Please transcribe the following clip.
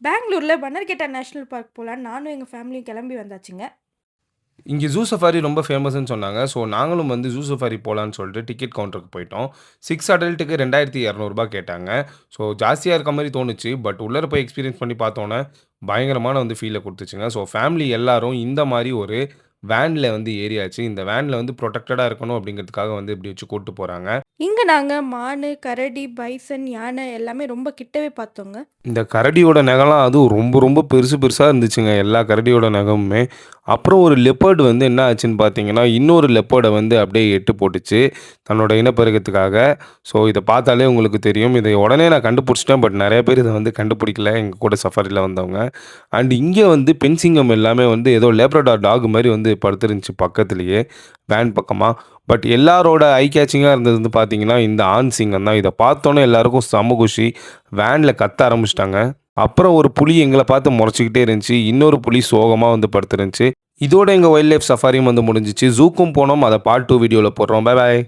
பெங்களூர்ல பன்னர்கேட்டா national park போலான்னு நானும் எங்க ஃபேமிலியும் கிளம்பி வந்தாச்சுங்க. இங்கே ஜூ சஃபாரி ரொம்ப ஃபேமஸ்ன்னு சொன்னாங்க. ஸோ நாங்களும் வந்து ஜூ சஃபாரி போலான்னு சொல்லிட்டு டிக்கெட் கவுண்டருக்கு போயிட்டோம். 6 அடல்ட்டுக்கு ரூ. 2200 கேட்டாங்க. ஸோ ஜாஸ்தியா இருக்க மாரி தோணுச்சு. பட் உள்ளார போய் எக்ஸ்பீரியன்ஸ் பண்ணி பார்த்தோனே, பயங்கரமான வந்து ஃபீல குடுத்துச்சுங்க. ஸோ ஃபேமிலி எல்லாரும் இந்த மாரி ஒரு வேன்ல வந்து ஏறியாச்சு. இந்த வேன்ல வந்து புரொடெக்டடா இருக்கணும் அப்படிங்கிறதுக்காக வந்து இப்படி வச்சு கூட்டு போறாங்க. இங்க நாங்க மானு, கரடி, பைசன், யானை எல்லாமே ரொம்ப கிட்டவே பார்த்தோங்க. இந்த கரடியோட நகம்லாம் அதுவும் ரொம்ப ரொம்ப பெருசு பெருசா இருந்துச்சுங்க. எல்லா கரடியோட நகமுமே. அப்புறம் ஒரு லெப்பர்ட் வந்து என்ன ஆச்சுன்னு பார்த்தீங்கன்னா, இன்னொரு லெப்பர்ட வந்து அப்படியே எட்டு போட்டுச்சு. தன்னோட இனப்பெருக்கத்துக்காக. ஸோ இத பார்த்தாலே உங்களுக்கு தெரியும். இதை உடனே நான் கண்டுபிடிச்சுட்டேன். பட் நெறைய பேர் இத வந்து கண்டுபிடிக்கல. எங்க கூட சஃபாரில வந்தவங்க. அண்ட் இங்க வந்து பெண் சிங்கம் எல்லாமே வந்து ஏதோ லேப்ரடார் டாக் மாரி வந்து படுத்திருந்துச்சு பக்கத்திலேயே. வேன் பக்கமா. பட் எல்லாரோட ஐ கேச்சிங்கா இருந்தது வந்து பார்த்தீங்கன்னா, இந்த ஆண் சிங்கம் தான். இத பார்த்தோனே எல்லாருக்கும் செம குஷி. வேன்ல கத்த ஆரம்பிச்சுட்டாங்க. அப்புறம் ஒரு புலி எங்கள பார்த்து முறைச்சுக்கிட்டே இருந்துச்சு. இன்னொரு புலி சோகமா வந்து படுத்திருந்துச்சு. இதோட எங்க வைல்ட் லைஃப் சஃபாரியும் வந்து முடிஞ்சுச்சு. ஜூக்கும் போனோம். அத பார்ட் 2 வீடியோல போடுறோம். பாய் பாய்.